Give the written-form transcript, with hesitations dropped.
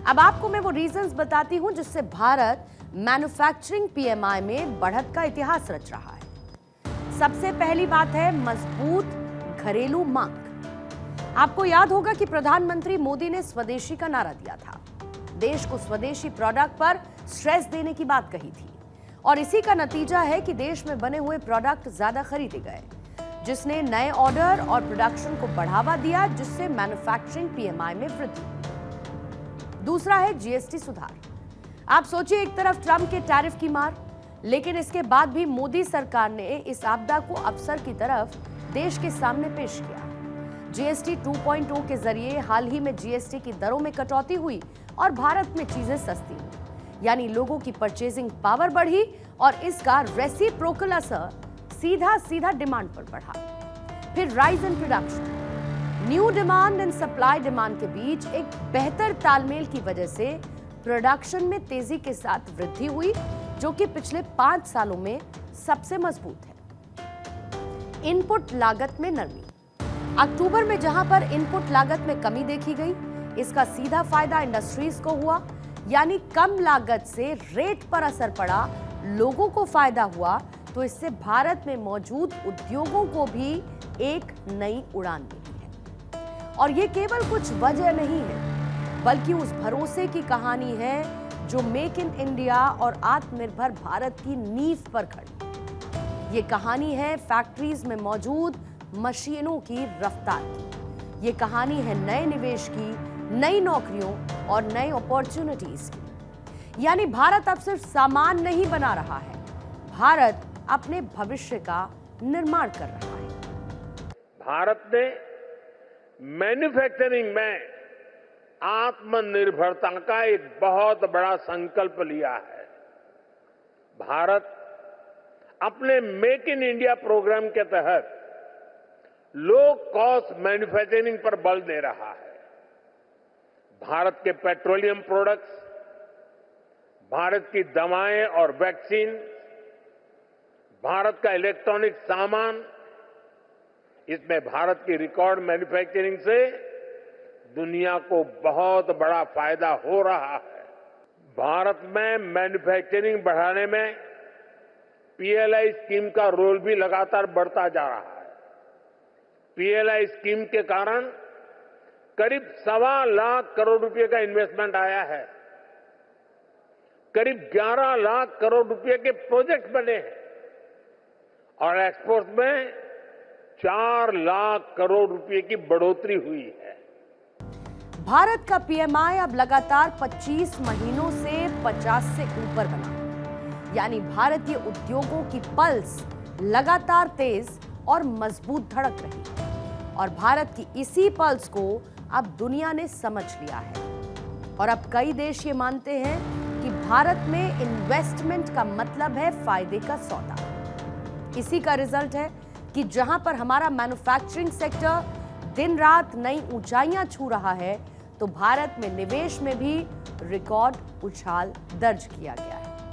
अब आपको मैं वो रीजंस बताती हूं जिससे भारत मैन्युफैक्चरिंग पीएमआई में बढ़त का इतिहास रच रहा है। सबसे पहली बात है मजबूत घरेलू मांग। आपको याद होगा कि प्रधानमंत्री मोदी ने स्वदेशी का नारा दिया था, देश को स्वदेशी प्रोडक्ट पर स्ट्रेस देने की बात कही थी और इसी का नतीजा है कि देश में बने हुए प्रोडक्ट ज्यादा खरीदे गए, जिसने नए ऑर्डर और प्रोडक्शन को बढ़ावा दिया, जिससे मैन्युफैक्चरिंग पीएमआई में वृद्धि हुई। दूसरा है जीएसटी सुधार। आप सोचिए, एक तरफ ट्रंप के टैरिफ की मार, लेकिन इसके बाद भी मोदी सरकार ने इस आपदा को अवसर की तरफ देश के सामने पेश किया। जीएसटी 2.0 के जरिए हाल ही में जीएसटी की दरों में कटौती हुई और भारत में चीजें सस्ती हुई, यानी लोगों की परचेजिंग पावर बढ़ी और इसका रेसिप्रोकल असर सीधा डिमांड पर बढ़ा। फिर rise in production. New demand and supply demand के बीच एक बेहतर तालमेल की वजह से प्रोडक्शन में तेजी के साथ वृद्धि हुई, जो कि पिछले 5 सालों में सबसे मजबूत है। इनपुट लागत में नरमी। अक्टूबर में जहां पर इनपुट लागत में कमी देखी गई, इसका सीधा फायदा इंडस्ट्रीज को हुआ, यानी कम लागत से रेट पर असर पड़ा, लोगों को फायदा हुआ, तो इससे भारत में मौजूद उद्योगों को भी एक नई उड़ान मिली है। और ये केवल कुछ वजह नहीं है, बल्कि उस भरोसे की कहानी है जो मेक इन इंडिया और आत्मनिर्भर भारत की नींव पर खड़ी। ये कहानी है फैक्ट्रीज में मौजूद मशीनों की रफ्तार की। ये कहानी है नए निवेश की, नई नौकरियों और नई अपॉर्चुनिटीज की। यानी भारत अब सिर्फ सामान नहीं बना रहा है, भारत अपने भविष्य का निर्माण कर रहा है। भारत ने मैन्युफैक्चरिंग में आत्मनिर्भरता का एक बहुत बड़ा संकल्प लिया है। भारत अपने मेक इन इंडिया प्रोग्राम के तहत लो कॉस्ट मैन्युफैक्चरिंग पर बल दे रहा है। भारत के पेट्रोलियम प्रोडक्ट्स, भारत की दवाएं और वैक्सीन, भारत का इलेक्ट्रॉनिक सामान, इसमें भारत की रिकॉर्ड मैन्युफैक्चरिंग से दुनिया को बहुत बड़ा फायदा हो रहा है। भारत में मैन्युफैक्चरिंग बढ़ाने में पीएलआई स्कीम का रोल भी लगातार बढ़ता जा रहा है। पीएलआई स्कीम के कारण करीब 1.25 लाख करोड़ रुपए का इन्वेस्टमेंट आया है। करीब 11 लाख करोड़ रुपए के प्रोजेक्ट बने हैं और एक्सपोर्ट में 4 लाख करोड़ रुपए की बढ़ोतरी हुई है। भारत का पीएमआई अब लगातार 25 महीनों से 50 से ऊपर बना, यानी भारतीय उद्योगों की पल्स लगातार तेज और मजबूत धड़क रही और भारत की इसी पल्स को अब दुनिया ने समझ लिया है और अब कई देश ये मानते हैं कि भारत में इन्वेस्टमेंट का मतलब है फायदे का सौदा। इसी का रिजल्ट है कि जहां पर हमारा मैन्युफैक्चरिंग सेक्टर दिन रात नई ऊंचाइयां छू रहा है, तो भारत में निवेश में भी रिकॉर्ड उछाल दर्ज किया गया है।